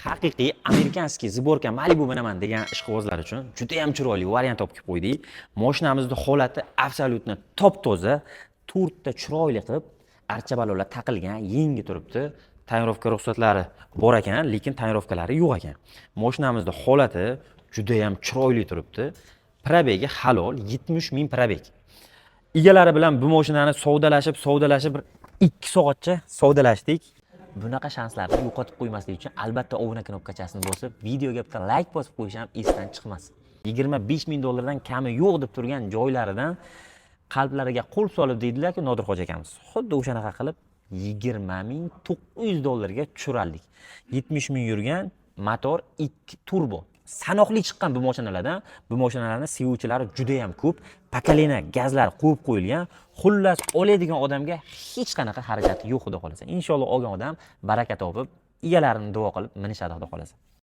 haqiqiy amerikanskiy sborka Malibu minaman degan ishqibozlar uchun juda ham chiroyli variant olib kelib qo'ydik. Mashinamizning holati absolyutno top-toza, to'rtta chiroyli qilib archa balolar taqilgan, yangi turibdi. Tonirovka ruxsatlari bor ekan, lekin tonirovkalari yo'q ekan. Mashinamizning holati juda ham chiroyli turibdi. Probegi halol 70 ming probeg. Egalari bilan bu mashinani savdalashib 2 soatcha savdalashdik. Bunaqa shanslarni yo'qotib qo'ymaslik uchun albatta obuna knopkachasini bosib, videoga bitta like bosib qo'yish ham esdan chiqmasin. 25 ming dollardan kami yo'q deb turgan joylaridan qalblariga qo'l solib deydilar-ku Nodirxo'ja akamiz. Xuddi o'shanaqa qilib 20 ming 900 dollarga tushiraldik. 70 ming yurgan motor 2 turbo. Sanoqli chiqqan bu mashinalardan, bu mashinalarning sevuvchilari juda ham ko'p. Pakalena gazlar qo'yib qo'yilgan. Xullas, oladigan odamga hech qanaqa xarajati yo'q, xudo xolasa. Inshaalloh olgan odam baraka topib, egalarini duo qilib minishadi, xudo xolasa.